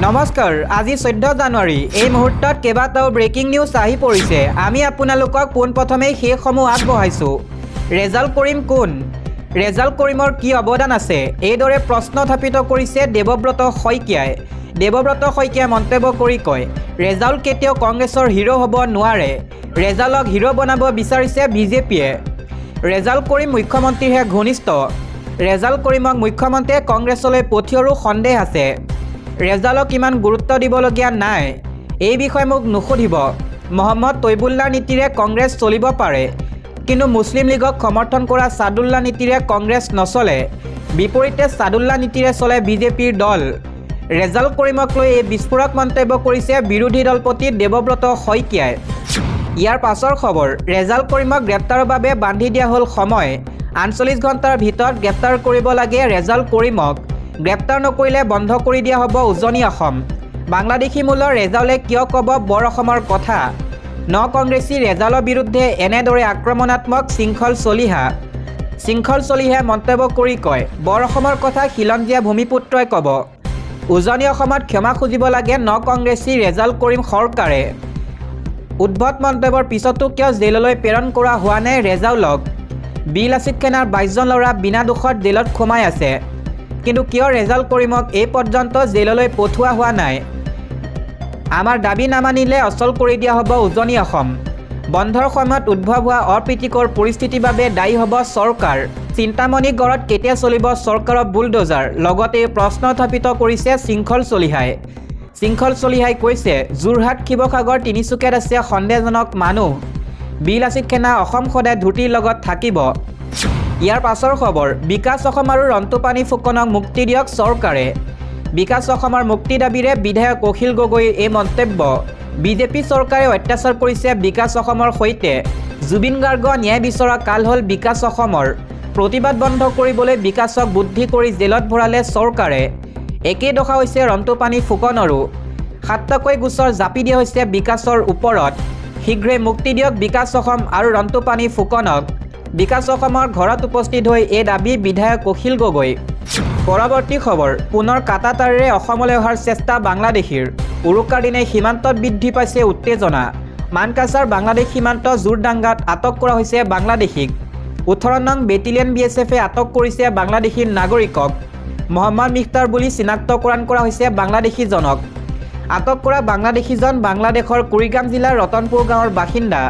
নমস্কাৰ আজি 14 জানুৱাৰী এই মুহূৰ্তত কেইবাটাও ব্ৰেকিং নিউজ আহি পৰিছে আমি আপোনালোকক পোনপ্ৰথমে সেইসমূহ আগবঢ়াইছো ৰেজাল্ট কৰিম কোন ৰেজাল্ট কৰিমৰ কি অৱদান আছে এইদৰে প্ৰশ্ন উত্থাপিত কৰিছে দেৱব্ৰত শইকীয়াই মন্তব্য কৰি কয় ৰেজাল্ট কেতিয়াও কংগ্ৰেছৰ হিৰো হ'ব নোৱাৰে ৰেজাল্টক হিৰো বনাব বিচাৰিছে বিজেপিয়ে ৰেজাল্ট কৰিম মুখ্যমন্ত্ৰীহে ঘনিষ্ঠ ৰেজাল্ট কৰিমক মুখ্যমন্ত্ৰীয়ে কংগ্ৰেছলৈ পঠিওৱাৰো সন্দেহ আছে ৰেজাল্টক ইমান গুৰুত্ব দিবলগীয়া নাই এই বিষয়ে মোক নুসুধিব মহম্মদ তৈবুল্লাৰ নীতিৰে কংগ্ৰেছ চলিব পাৰে কিন্তু মুছলিম লীগক সমৰ্থন কৰা সাদুল্লা নীতিৰে কংগ্ৰেছ নচলে বিপৰীতে সাদুল্লা নীতিৰে চলে বিজেপিৰ দল ৰেজাল্ট কৰিমক লৈ এই বিস্ফোৰক মন্তব্য কৰিছে বিৰোধী দলপতি দেৱব্ৰত শইকীয়াই ইয়াৰ পাছৰ খবৰ ৰেজাল্ট কৰিমক গ্ৰেপ্তাৰৰ বাবে বান্ধি দিয়া হ'ল সময় 48 ঘণ্টাৰ ভিতৰত গ্ৰেপ্তাৰ কৰিব লাগে ৰেজাল্ট কৰিমক গ্ৰেপ্তাৰ নকৰিলে বন্ধ কৰি দিয়া হ'ব উজনি অসম বাংলাদেশী মূলৰ ৰেজাল্টে কিয় ক'ব বৰ অসমৰ কথা কংগ্ৰেছী ৰেজাল্টৰ বিৰুদ্ধে এনেদৰে আক্ৰমণাত্মক শৃংখল চলিহে মন্তব্য কৰি কয় বৰ অসমৰ কথা খিলঞ্জীয়া ভূমিপুত্ৰই ক'ব উজনি অসমত ক্ষমা খুজিব লাগে কংগ্ৰেছী ৰেজাল্ট কৰিম চৰকাৰে উদ্ভট মন্তব্যৰ পিছতো কিয় জেললৈ প্ৰেৰণ কৰা হোৱা নাই ৰেজাল্টক বিলাচিত সেনাৰ 22 জন ল'ৰা বিনা দোষত জেলত সোমাই আছে কিন্তু কিয় ৰেজাল্ট কৰিমক এই পৰ্যন্ত জেললৈ পঠোৱা হোৱা নাই আমাৰ দাবী নামানিলে অচল কৰি দিয়া হ'ব উজনি অসম বন্ধৰ সময়ত উদ্ভৱ হোৱা অপ্ৰীতিকৰ পৰিস্থিতিৰ বাবে দায়ী হ'ব চৰকাৰ চিন্তামণি গড়ত কেতিয়া চলিব চৰকাৰৰ বুলডোজাৰ লগতে প্ৰশ্ন উত্থাপিত কৰিছে শৃংখল চলিহাই কৈছে যোৰহাট শিৱসাগৰ তিনিচুকীয়াত আছে সন্দেহজনক মানুহ বিলাচিত সেনা অসম সদায় ধুতিৰ লগত থাকিব ইয়াৰ পাছৰ খবৰ বিকাশ অসম আৰু ৰন্তুপানী ফুকনক মুক্তি দিয়ক চৰকাৰে বিকাশ অসমৰ মুক্তি দাবীৰে বিধায়ক অখিল গগৈৰ এই মন্তব্য বিজেপি চৰকাৰে অত্যাচাৰ কৰিছে বিকাশ অসমৰ সৈতে জুবিন গাৰ্গ ন্যায় বিচৰা কাল হ'ল বিকাশ অসমৰ প্ৰতিবাদ বন্ধ কৰিবলৈ বিকাশক বুদ্ধি কৰি জেলত ভৰালে চৰকাৰে একেই দশা হৈছে ৰন্তুপানী ফুকনৰো 7টাকৈ গোচৰ জাপি দিয়া হৈছে বিকাশৰ ওপৰত শীঘ্ৰে মুক্তি দিয়ক বিকাশ অসম আৰু ৰন্তুপানী ফুকনক বিকাশ অসমৰ ঘৰত উপস্থিত হৈ এই দাবী বিধায়ক অখিল গগৈ পৰৱৰ্তী খবৰ পুনৰ কাটাতাৰেৰে অসমলৈ অহাৰ চেষ্টা বাংলাদেশীৰ উৰুকাৰ দিনাই সীমান্তত বৃদ্ধি পাইছে উত্তেজনা মানকাছাৰ বাংলাদেশ সীমান্ত জোৰদাংগাত আটক কৰা হৈছে বাংলাদেশীক 18 নং বেটেলিয়ন বিএছএফে আটক কৰিছে বাংলাদেশী নাগৰিকক মহম্মদ মিখতাৰ বুলি চিনাক্তকৰণ কৰা হৈছে বাংলাদেশীজনক আটক কৰা বাংলাদেশীজন বাংলাদেশৰ কুৰিগ্ৰাম জিলাৰ ৰতনপুৰ গাঁৱৰ বাসিন্দা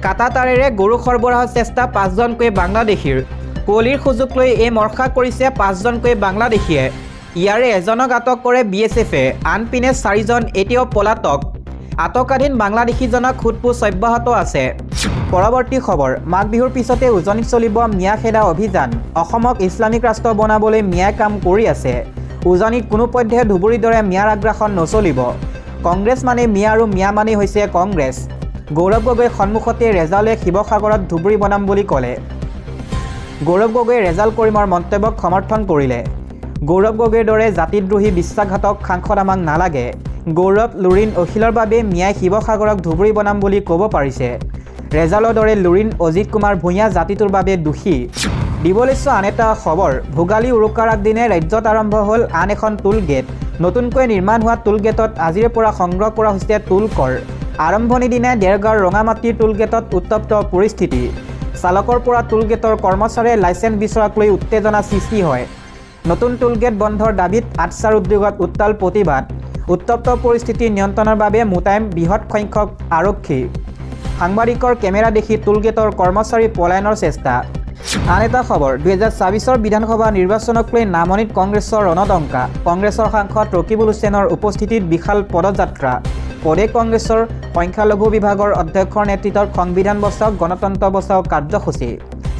কাটাতাৰেৰে গৰু সৰবৰাহৰ চেষ্টা 5জনকৈ বাংলাদেশীৰ কুঁৱলীৰ সুযোগ লৈ এই মৰ্ষা কৰিছে 5জনকৈ বাংলাদেশীয়ে ইয়াৰে এজনক আটক কৰে বিএছএফে আনপিনে 4জন এতিয়াও পলাতক আটকাধীন বাংলাদেশীজনক সোধপোছ অব্যাহত আছে পৰৱৰ্তী খবৰ মাঘ বিহুৰ পিছতে উজনিত চলিব মিয়া খেদা অভিযান অসমক ইছলামিক ৰাষ্ট্ৰ বনাবলৈ মিয়াই কাম কৰি আছে উজনিত কোনো পধ্যে ধুবুৰীৰ দৰে মিয়াৰ আগ্ৰাসন নচলিব কংগ্ৰেছ মানে মিয়া আৰু মিয়া মানে হৈছে কংগ্ৰেছ গৌৰৱ গগৈৰ সন্মুখতে ৰেজাল্টে শিৱসাগৰত ধুবুৰী বনাম বুলি ক'লে গৌৰৱ গগৈয়ে ৰেজাল্ট কৰিমৰ মন্তব্যক সমৰ্থন কৰিলে গৌৰৱ গগৈৰ দৰে জাতিদ্ৰোহী বিশ্বাসঘাতক সাংসদ আমাক নালাগে গৌৰৱ লুৰিণ অখিলৰ বাবে মিয়াই শিৱসাগৰক ধুবুৰী বনাম বুলি ক'ব পাৰিছে ৰেজাল্টৰ দৰে লুৰিণ অজিত কুমাৰ ভূঞা জাতিটোৰ বাবে দোষী দিবলৈছ আন এটা খবৰ ভোগালী উৰুকাৰ আগদিনে ৰাজ্যত আৰম্ভ হ'ল আন এখন টুল গেট নতুনকৈ নিৰ্মাণ হোৱা টুল গেটত আজিৰে পৰা সংগ্ৰহ কৰা হৈছে টুল কৰ আৰম্ভণি দিনাই দেৰগাঁৱৰ ৰঙামাটিৰ টুল গেটত উত্তপ্ত পৰিস্থিতি চালকৰ পৰা টুল গেটৰ কৰ্মচাৰীয়ে লাইচেন্স বিচৰাক লৈ উত্তেজনা সৃষ্টি হয় নতুন টুল গেট বন্ধৰ দাবীত আটচাৰ উদ্যোগত উত্তাল প্ৰতিবাদ উত্তপ্ত পৰিস্থিতি নিয়ন্ত্ৰণৰ বাবে মোতায়েন বৃহৎ সংখ্যক আৰক্ষী সাংবাদিকৰ কেমেৰা দেখি টুল গেটৰ কৰ্মচাৰী পলায়নৰ চেষ্টা আন এটা খবৰ 2024 বিধানসভা নিৰ্বাচনক লৈ নামনিত কংগ্ৰেছৰ ৰণদংকা কংগ্ৰেছৰ সাংসদ ৰকিবুল হুছেইনৰ উপস্থিতিত বিশাল পদযাত্ৰা প্ৰদেশ কংগ্ৰেছৰ সংখ্যালঘু বিভাগৰ অধ্যক্ষৰ নেতৃত্বত সংবিধান বচাওক গণতন্ত্ৰ বচাওক কাৰ্যসূচী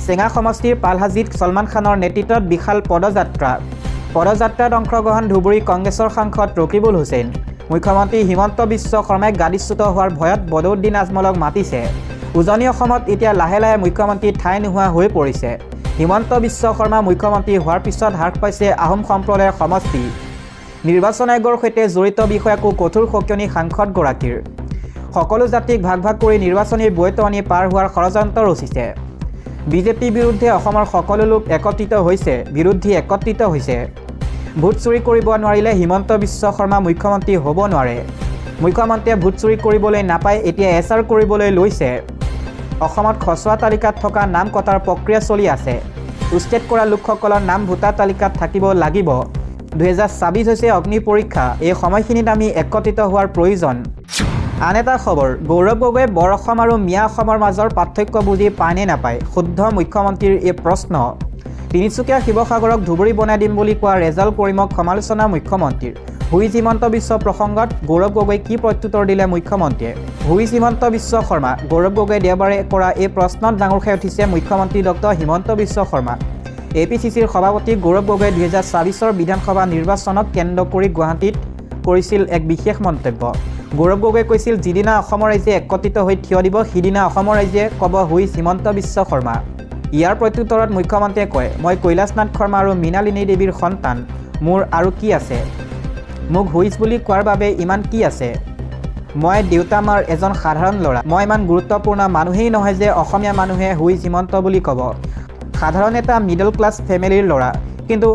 চেঙা সমষ্টিৰ পালহাজিত সলমান খানৰ নেতৃত্বত বিশাল পদযাত্ৰাত অংশগ্ৰহণ ধুবুৰী কংগ্ৰেছৰ সাংসদ ৰকিবুল হুছেইন মুখ্যমন্ত্ৰী হিমন্ত বিশ্ব শৰ্মাই গাদীচ্যুত হোৱাৰ ভয়ত বদৰুদ্দিন আজমলক মাতিছে উজনি অসমত এতিয়া লাহে লাহে মুখ্যমন্ত্ৰী ঠাই নোহোৱা হৈ পৰিছে হিমন্ত বিশ্ব শৰ্মা মুখ্যমন্ত্ৰী হোৱাৰ পিছত হ্ৰাস পাইছে আহোম সম্প্ৰদায়ৰ সমষ্টি নিৰ্বাচন আয়োগৰ সৈতে জড়িত বিষয়াকো কঠোৰ সকিয়নি সাংসদগৰাকীৰ সকলো জাতিক ভাগ ভাগ কৰি নিৰ্বাচনী বৈতৰণি পাৰ হোৱাৰ ষড়যন্ত্ৰ ৰচিছে বিজেপিৰ বিৰুদ্ধে অসমৰ সকলো লোক একত্ৰিত হৈছে ভোট চুৰি কৰিব নোৱাৰিলে হিমন্ত বিশ্ব শৰ্মা মুখ্যমন্ত্ৰী হ'ব নোৱাৰে। মুখ্যমন্ত্ৰীয়ে ভোট চুৰি কৰিবলৈ নাপায়, এতিয়া এচাৰ কৰিবলৈ লৈছে। অসমত খচৰা তালিকাত থকা নাম কটাৰ প্ৰক্ৰিয়া চলি আছে। উচ্ছেদ কৰা লোকসকলৰ নাম ভোটাৰ তালিকাত থাকিব লাগিব। 2024 হৈছে অগ্নি পৰীক্ষা। এই সময়খিনিত আমি একত্ৰিত হোৱাৰ প্ৰয়োজন। আন এটা খবৰ, গৌৰৱ গগৈয়ে বৰ অসম আৰু মিয়া অসমৰ মাজৰ পাৰ্থক্য বুজি পায়নে নাপায়? শুদ্ধ মুখ্যমন্ত্ৰীৰ এই প্ৰশ্ন। তিনিচুকীয়া শিৱসাগৰক ধুবুৰী বনাই দিম বুলি কোৱা ৰেজাল কৰিমক সমালোচনা মুখ্যমন্ত্ৰীৰ। হুইজ হিমন্ত বিশ্ব প্ৰসংগত গৌৰৱ গগৈয়ে কি প্ৰত্যুত্তৰ দিলে মুখ্যমন্ত্ৰীয়ে? হুইজ হিমন্ত বিশ্ব শৰ্মা? গৌৰৱ গগৈয়ে দেওবাৰে কৰা এই প্ৰশ্নত ডাঙৰ খাই উঠিছে মুখ্যমন্ত্ৰী ডক্টৰ হিমন্ত বিশ্ব শৰ্মা। APCCৰ সভাপতি গৌৰৱ গগৈয়ে 2024 বিধানসভা নিৰ্বাচনক কেন্দ্ৰ কৰি গুৱাহাটীত কৰিছিল এক বিশেষ মন্তব্য। গৌৰৱ গগৈয়ে কৈছিল, যিদিনা অসমৰ ৰাইজে একত্ৰিত হৈ থিয় দিব, সিদিনা অসমৰ ৰাইজে ক'ব হুইজ হিমন্ত বিশ্ব শৰ্মা। ইয়াৰ প্ৰত্যুত্তৰত মুখ্যমন্ত্ৰীয়ে কয়, মই কৈলাশনাথ শৰ্মা আৰু মৃণালিনী দেৱীৰ সন্তান। মোৰ আৰু কি আছে? মোক হুইজ বুলি কোৱাৰ বাবে ইমান কি আছে? মই দেউতা মাৰ এজন সাধাৰণ ল'ৰা। মই ইমান গুৰুত্বপূৰ্ণ মানুহেই নহয় যে অসমীয়া মানুহে হুইজ হিমন্ত বুলি ক'ব। সাধাৰণ এটা মিডল ক্লাছ ফেমিলিৰ ল'ৰা, কিন্তু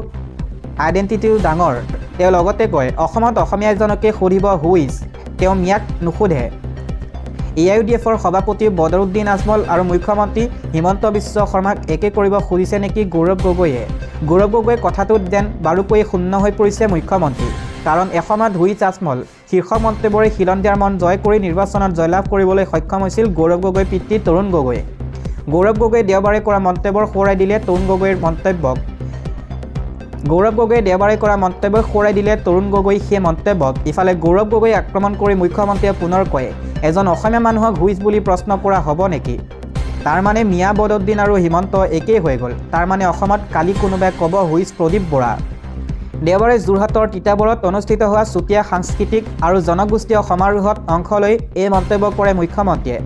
আইডেণ্টিটিও ডাঙৰ। তেওঁ লগতে কয়, অসমত অসমীয়া এজনকে সুধিব হুইজ, তেওঁ মিয়াক নুসুধে। AIUDFৰ সভাপতি বদৰুদ্দিন আজমল আৰু মুখ্যমন্ত্ৰী হিমন্ত বিশ্ব শৰ্মাক একে কৰিব খুজিছে নেকি গৌৰৱ গগৈয়ে? গৌৰৱ গগৈৰ কথাটোত যেন বাৰুকৈয়ে শূন্য হৈ পৰিছে মুখ্যমন্ত্ৰী। কাৰণ এসময়ত হুইজ আজমল শীৰ্ষ মন্তব্যৰে খিলঞ্জীয়াৰ মন জয় কৰি নিৰ্বাচনত জয়লাভ কৰিবলৈ সক্ষম হৈছিল গৌৰৱ গগৈৰ পিতৃ তৰুণ গগৈ। গৌৰৱ গগৈয়ে দেওবাৰে কৰা মন্তব্যৰ সোঁৱৰাই দিলে তৰুণ গগৈৰ মন্তব্যক। তৰুণ গগৈ সেই মন্তব্যক। ইফালে গৌৰৱ গগৈ আক্ৰমণ কৰি মুখ্যমন্ত্ৰীয়ে পুনৰ কয়, এজন অসমীয়া মানুহক হুইজ বুলি প্ৰশ্ন কৰা হ'ব নেকি? তাৰ মানে মিয়া বদৰুদ্দিন আৰু হিমন্ত একেই হৈ গ'ল। তাৰ মানে অসমত কালি কোনোবাই ক'ব হুইজ প্ৰদীপ বৰা। দেওবাৰে যোৰহাটৰ তিতাবৰত অনুষ্ঠিত হোৱা চুতীয়া সাংস্কৃতিক আৰু জনগোষ্ঠীয় সমাৰোহত অংশ লৈ এই মন্তব্য কৰে মুখ্যমন্ত্ৰীয়ে।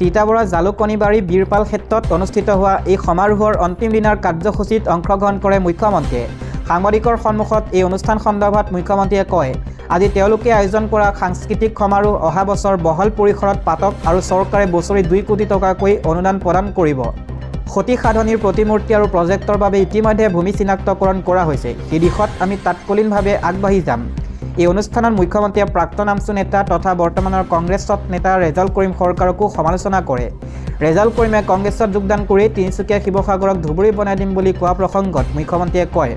তিতাবৰৰ জালুকনীবাৰী বীৰপাল ক্ষেত্ৰত অনুষ্ঠিত হোৱা এই সমাৰোহৰ অন্তিম দিনাৰ কাৰ্যসূচীত অংশগ্ৰহণ কৰে মুখ্যমন্ত্ৰীয়ে। সাংবাদিকৰ সন্মুখত এই অনুষ্ঠান সন্দৰ্ভত মুখ্যমন্ত্ৰীয়ে কয়, আজি তেওঁলোকে আয়োজন কৰা সাংস্কৃতিক সমাৰোহ অহা বছৰ বহল পৰিসৰত পাতক আৰু চৰকাৰে বছৰি 2 কোটি টকাকৈ অনুদান প্ৰদান কৰিব। সতী সাধনীৰ প্ৰতিমূৰ্তি আৰু প্ৰজেক্টৰ বাবে ইতিমধ্যে ভূমি চিনাক্তকৰণ কৰা হৈছে। সেই দিশত আমি তাৎকালীনভাৱে আগবাঢ়ি যাম। এই অনুষ্ঠানত মুখ্যমন্ত্ৰীয়ে প্ৰাক্তন আমছু নেতা তথা বৰ্তমানৰ কংগ্ৰেছত নেতা ৰেজাল কৰিম সৰকাৰকো সমালোচনা কৰে। ৰেজাল কৰিমে কংগ্ৰেছত যোগদান কৰি তিনিচুকীয়া শিৱসাগৰক ধুবুৰী বনাই দিম বুলি কোৱা প্ৰসংগত মুখ্যমন্ত্ৰীয়ে কয়,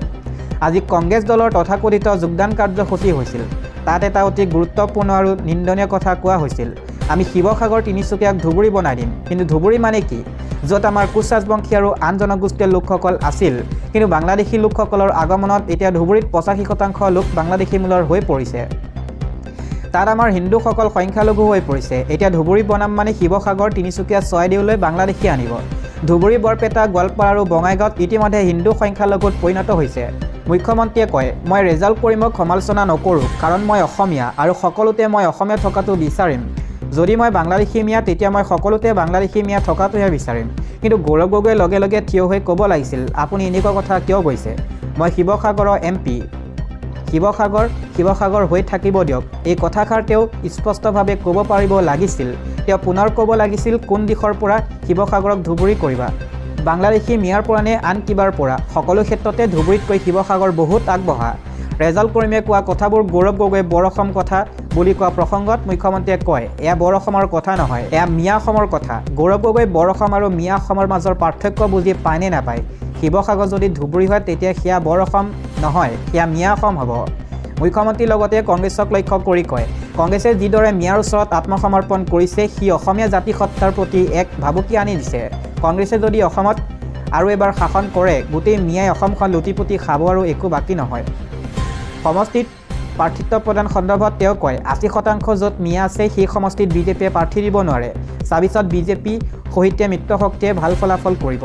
আজি কংগ্ৰেছ দলৰ তথাকথিত যোগদান কাৰ্যসূচী হৈছিল। তাত এটা অতি গুৰুত্বপূৰ্ণ আৰু নিন্দনীয় কথা কোৱা হৈছিল, আমি শিৱসাগৰ তিনিচুকীয়াক ধুবুৰী বনাই দিম। কিন্তু ধুবুৰী মানে কি? য'ত আমাৰ কোচ ৰাজবংশী আৰু আন জনগোষ্ঠীয় লোকসকল আছিল, কিন্তু বাংলাদেশী লোকসকলৰ আগমনত এতিয়া ধুবুৰীত 85% লোক বাংলাদেশী মূলৰ হৈ পৰিছে। তাত আমাৰ হিন্দুসকল সংখ্যালঘু হৈ পৰিছে। এতিয়া ধুবুৰী বনাম মানে শিৱসাগৰ, তিনিচুকীয়া, চৰাইদেউলৈ বাংলাদেশী আনিব। ধুবুৰী, বৰপেটা, গোৱালপাৰা আৰু বঙাইগাঁৱত ইতিমধ্যে হিন্দু সংখ্যালঘুত পৰিণত হৈছে। মুখ্যমন্ত্ৰীয়ে কয়, মই ৰেজাল কৰিমক সমালোচনা নকৰোঁ, কাৰণ মই অসমীয়া আৰু সকলোতে মই অসমীয়া থকাটো বিচাৰিম। যদি মই বাংলাদেশী মিয়া, তেতিয়া মই সকলোতে বাংলাদেশী মিয়া থকাটোহে বিচাৰিম। কিন্তু গৌৰৱ গগৈয়ে লগে লগে থিয় হৈ ক'ব লাগিছিল, আপুনি এনেকুৱা কথা কিয় কৈছে? মই শিৱসাগৰৰ MP। শিৱসাগৰ হৈ থাকিব দিয়ক। এই কথাষাৰ তেওঁ স্পষ্টভাৱে ক'ব পাৰিব লাগিছিল। তেওঁ পুনৰ ক'ব লাগিছিল, কোন দিশৰ পৰা শিৱসাগৰক ধুবুৰী কৰিবা? বাংলাদেশী মিয়াৰ পৰা নে আন কিবাৰ পৰা? সকলো ক্ষেত্ৰতে ধুবুৰীতকৈ শিৱসাগৰ বহুত আগবঢ়া। ৰেজাল কৰিমে কোৱা কথাবোৰ গৌৰৱ গগৈয়ে বৰ অসম কথা বুলি কোৱা প্ৰসংগত মুখ্যমন্ত্ৰীয়ে কয়, এয়া বৰ অসমৰ কথা নহয়, এয়া মিয়া অসমৰ কথা। গৌৰৱ গগৈয়ে বৰ অসম আৰু মিয়া অসমৰ মাজৰ পাৰ্থক্য বুজি পায়নে নাপায়? শিৱসাগৰ যদি ধুবুৰী হয়, তেতিয়া সেয়া বৰ অসম নহয়, সেয়া মিয়া অসম হ'ব। মুখ্যমন্ত্ৰীৰ লগতে কংগ্ৰেছক লক্ষ্য কৰি কয়, কংগ্ৰেছে যিদৰে মিয়াৰ ওচৰত আত্মসমৰ্পণ কৰিছে, সি অসমীয়া জাতিসত্তাৰ প্ৰতি এক ভাবুকি আনি দিছে। কংগ্ৰেছে যদি অসমত আৰু এবাৰ শাসন কৰে, গোটেই মিয়াই অসমখন লুটিপুটি খাব আৰু একো বাকী নহয়। সমষ্টিত প্ৰাৰ্থিত্ব প্ৰদান সন্দৰ্ভত তেওঁ কয়, 80% য'ত মিয়া আছে সেই সমষ্টিত বিজেপিয়ে প্ৰাৰ্থী দিব নোৱাৰে। 24ত বিজেপি সহিতে মিত্ৰশক্তিয়ে ভাল ফলাফল কৰিব।